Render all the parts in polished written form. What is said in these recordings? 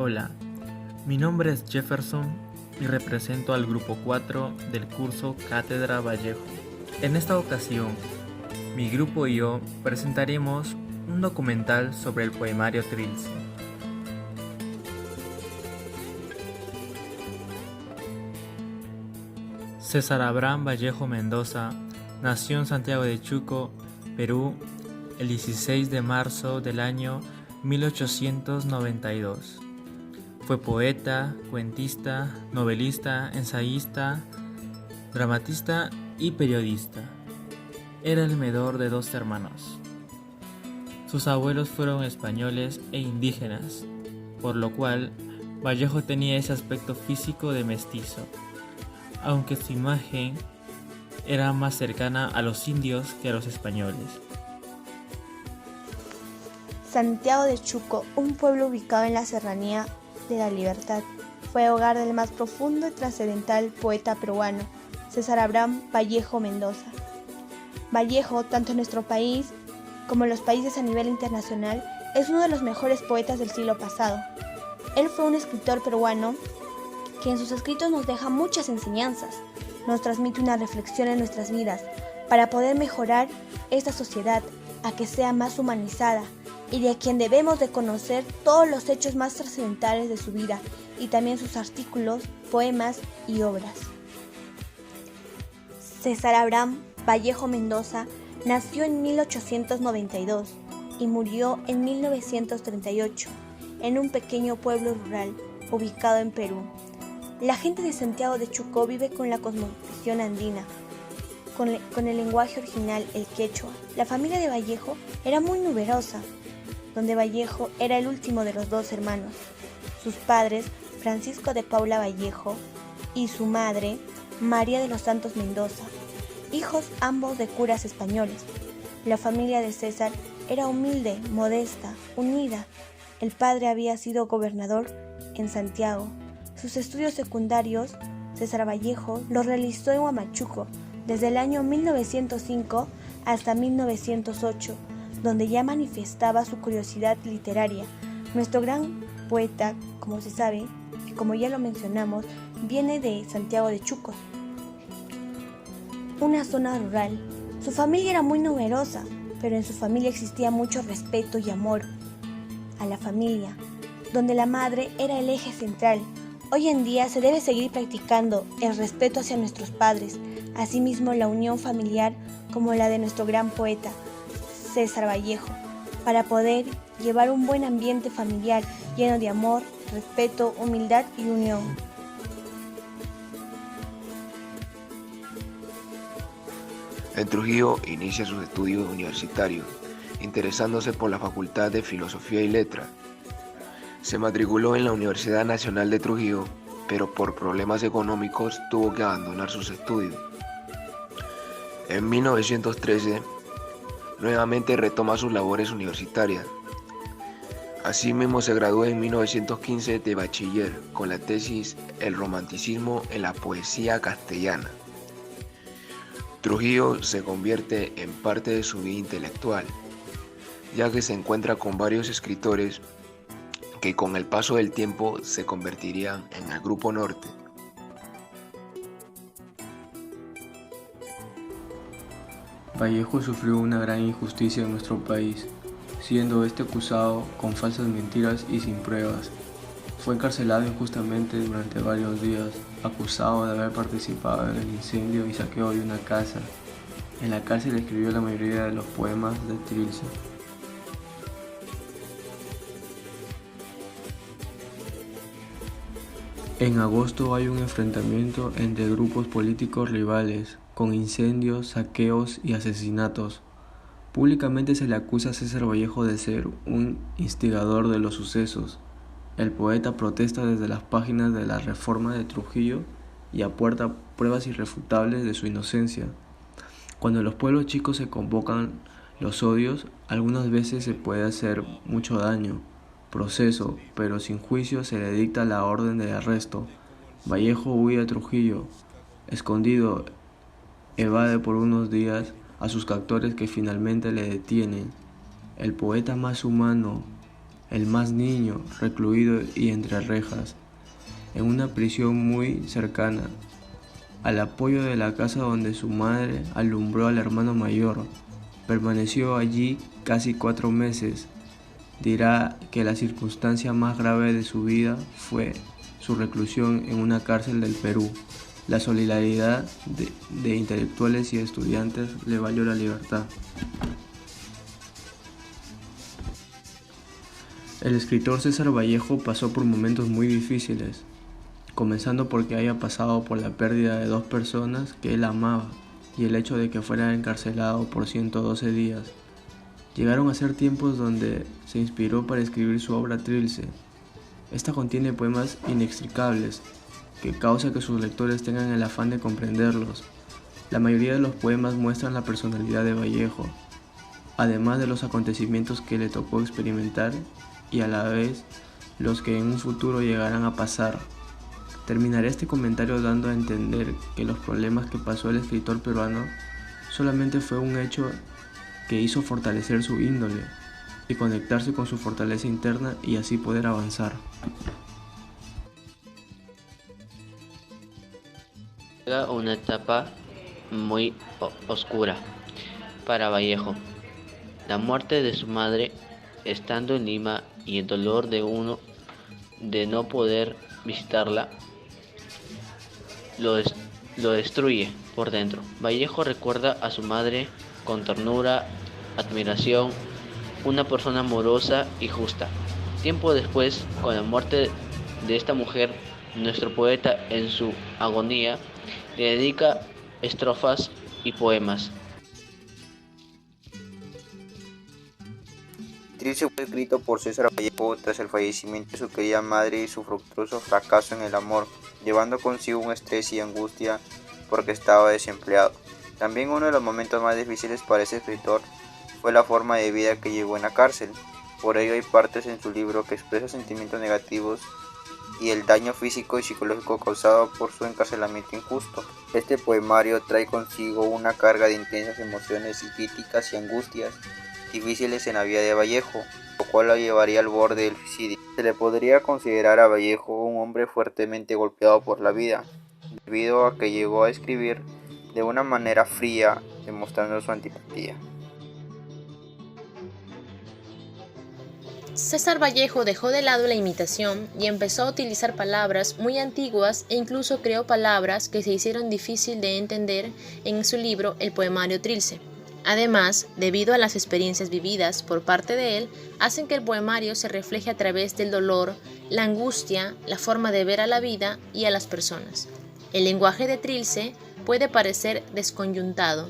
Hola, mi nombre es Jefferson y represento al grupo 4 del curso Cátedra Vallejo. En esta ocasión, mi grupo y yo presentaremos un documental sobre el poemario Trilce. César Abraham Vallejo Mendoza nació en Santiago de Chuco, Perú, el 16 de marzo del año 1892. Fue poeta, cuentista, novelista, ensayista, dramatista y periodista. Era el menor de 2 hermanos. Sus abuelos fueron españoles e indígenas, por lo cual Vallejo tenía ese aspecto físico de mestizo, aunque su imagen era más cercana a los indios que a los españoles. Santiago de Chuco, un pueblo ubicado en la Serranía de la Libertad, fue hogar del más profundo y trascendental poeta peruano, César Abraham Vallejo Mendoza. Vallejo, tanto en nuestro país como en los países a nivel internacional, es uno de los mejores poetas del siglo pasado. Él fue un escritor peruano que en sus escritos nos deja muchas enseñanzas, nos transmite una reflexión en nuestras vidas para poder mejorar esta sociedad a que sea más humanizada y de quien debemos de conocer todos los hechos más trascendentales de su vida y también sus artículos, poemas y obras. César Abraham Vallejo Mendoza nació en 1892 y murió en 1938 en un pequeño pueblo rural ubicado en Perú. La gente de Santiago de Chuco vive con la cosmovisión andina, con el lenguaje original, el quechua. La familia de Vallejo era muy numerosa, donde Vallejo era el último de los 2 hermanos. Sus padres, Francisco de Paula Vallejo, y su madre, María de los Santos Mendoza, hijos ambos de curas españoles. La familia de César era humilde, modesta, unida. El padre había sido gobernador en Santiago. Sus estudios secundarios, César Vallejo, los realizó en Huamachuco desde el año 1905 hasta 1908, donde ya manifestaba su curiosidad literaria. Nuestro gran poeta, como se sabe, y como ya lo mencionamos, viene de Santiago de Chuco, una zona rural. Su familia era muy numerosa, pero en su familia existía mucho respeto y amor a la familia, donde la madre era el eje central. Hoy en día se debe seguir practicando el respeto hacia nuestros padres, asimismo la unión familiar como la de nuestro gran poeta, César Vallejo, para poder llevar un buen ambiente familiar lleno de amor, respeto, humildad y unión. En Trujillo inicia sus estudios universitarios, interesándose por la Facultad de Filosofía y Letras. Se matriculó en la Universidad Nacional de Trujillo, pero por problemas económicos tuvo que abandonar sus estudios. En 1913, nuevamente retoma sus labores universitarias. Asimismo, se graduó en 1915 de bachiller con la tesis El romanticismo en la poesía castellana. Trujillo se convierte en parte de su vida intelectual, ya que se encuentra con varios escritores que con el paso del tiempo se convertirían en el Grupo Norte. Vallejo sufrió una gran injusticia en nuestro país, siendo acusado con falsas mentiras y sin pruebas. Fue encarcelado injustamente durante varios días, acusado de haber participado en el incendio y saqueo de una casa. En la cárcel escribió la mayoría de los poemas de Trilce. En agosto hay un enfrentamiento entre grupos políticos rivales, con incendios, saqueos y asesinatos. Públicamente se le acusa a César Vallejo de ser un instigador de los sucesos. El poeta protesta desde las páginas de la Reforma de Trujillo y aporta pruebas irrefutables de su inocencia. Cuando en los pueblos chicos se convocan los odios, algunas veces se puede hacer mucho daño. Proceso, pero sin juicio se le dicta la orden de arresto. Vallejo huye a Trujillo. Escondido, evade por unos días a sus captores que finalmente le detienen. El poeta más humano el más niño, recluido y entre rejas, en una prisión muy cercana, al apoyo de la casa donde su madre alumbró al hermano mayor. Permaneció allí casi 4 meses. Dirá que la circunstancia más grave de su vida fue su reclusión en una cárcel del Perú. La solidaridad de intelectuales y estudiantes le valió la libertad. El escritor César Vallejo pasó por momentos muy difíciles, comenzando porque haya pasado por la pérdida de 2 personas que él amaba y el hecho de que fuera encarcelado por 112 días. Llegaron a ser tiempos donde se inspiró para escribir su obra Trilce. Esta contiene poemas inextricables que causa que sus lectores tengan el afán de comprenderlos. La mayoría de los poemas muestran la personalidad de Vallejo, además de los acontecimientos que le tocó experimentar y a la vez los que en un futuro llegarán a pasar. Terminaré este comentario dando a entender que los problemas que pasó el escritor peruano solamente fue un hecho que hizo fortalecer su índole y conectarse con su fortaleza interna y así poder avanzar. Llega una etapa muy oscura para Vallejo. La muerte de su madre, estando en Lima, y el dolor de no poder visitarla, lo destruye por dentro. Vallejo recuerda a su madre con ternura, admiración, una persona amorosa y justa. Tiempo después, con la muerte de esta mujer, nuestro poeta en su agonía le dedica estrofas y poemas. Trilce fue escrito por César Vallejo tras el fallecimiento de su querida madre y su fructuoso fracaso en el amor, llevando consigo un estrés y angustia porque estaba desempleado. También uno de los momentos más difíciles para ese escritor fue la forma de vida que llevó en la cárcel. Por ello hay partes en su libro que expresan sentimientos negativos y el daño físico y psicológico causado por su encarcelamiento injusto. Este poemario trae consigo una carga de intensas emociones y críticas y angustias difíciles en la vida de Vallejo, lo cual lo llevaría al borde del suicidio. Se le podría considerar a Vallejo un hombre fuertemente golpeado por la vida, debido a que llegó a escribir de una manera fría, demostrando su antipatía. César Vallejo dejó de lado la imitación y empezó a utilizar palabras muy antiguas e incluso creó palabras que se hicieron difícil de entender en su libro El poemario Trilce. Además, debido a las experiencias vividas por parte de él, hacen que el poemario se refleje a través del dolor, la angustia, la forma de ver a la vida y a las personas. El lenguaje de Trilce puede parecer desconyuntado,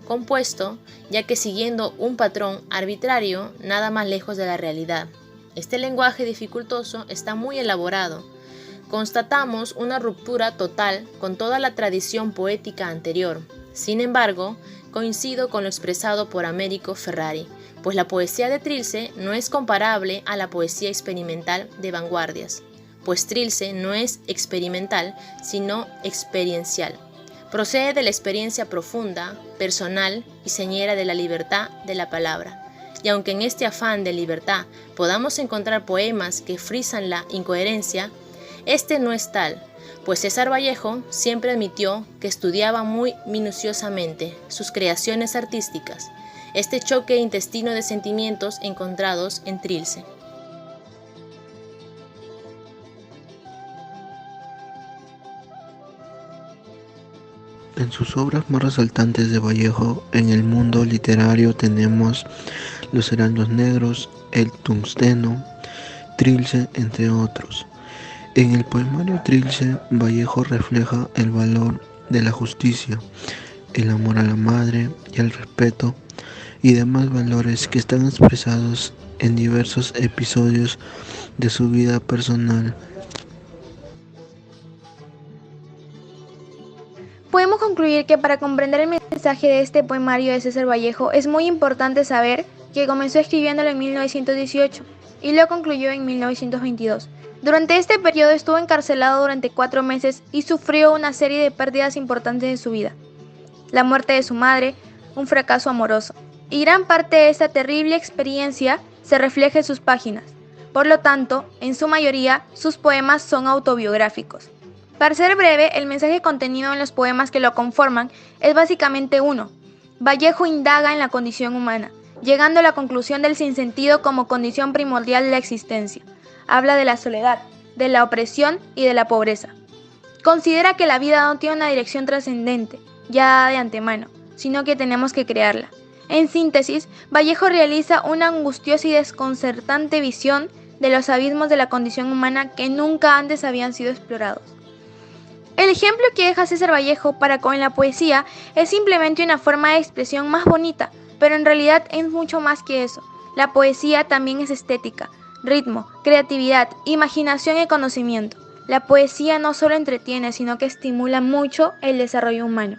compuesto, ya que siguiendo un patrón arbitrario, nada más lejos de la realidad. Este lenguaje dificultoso está muy elaborado. Constatamos una ruptura total con toda la tradición poética anterior. Sin embargo, coincido con lo expresado por Américo Ferrari, pues la poesía de Trilce no es comparable a la poesía experimental de vanguardias, pues Trilce no es experimental, sino experiencial. Procede de la experiencia profunda, personal y señera de la libertad de la palabra. Y aunque en este afán de libertad podamos encontrar poemas que frisan la incoherencia, este no es tal, pues César Vallejo siempre admitió que estudiaba muy minuciosamente sus creaciones artísticas, este choque intestino de sentimientos encontrados en Trilce. En sus obras más resaltantes de Vallejo en el mundo literario tenemos Los Heraldos Negros, El Tungsteno, Trilce, entre otros. En el poemario Trilce, Vallejo refleja el valor de la justicia, el amor a la madre y el respeto y demás valores que están expresados en diversos episodios de su vida personal. Podemos concluir que para comprender el mensaje de este poemario de César Vallejo es muy importante saber que comenzó escribiéndolo en 1918 y lo concluyó en 1922. Durante este periodo estuvo encarcelado durante 4 meses y sufrió una serie de pérdidas importantes en su vida. La muerte de su madre, un fracaso amoroso. Y gran parte de esta terrible experiencia se refleja en sus páginas. Por lo tanto, en su mayoría, sus poemas son autobiográficos. Para ser breve, el mensaje contenido en los poemas que lo conforman es básicamente uno. Vallejo indaga en la condición humana, llegando a la conclusión del sinsentido como condición primordial de la existencia. Habla de la soledad, de la opresión y de la pobreza. Considera que la vida no tiene una dirección trascendente, ya dada de antemano, sino que tenemos que crearla. En síntesis, Vallejo realiza una angustiosa y desconcertante visión de los abismos de la condición humana que nunca antes habían sido explorados. El ejemplo que deja César Vallejo para con la poesía es simplemente una forma de expresión más bonita, pero en realidad es mucho más que eso. La poesía también es estética, ritmo, creatividad, imaginación y conocimiento. La poesía no solo entretiene, sino que estimula mucho el desarrollo humano.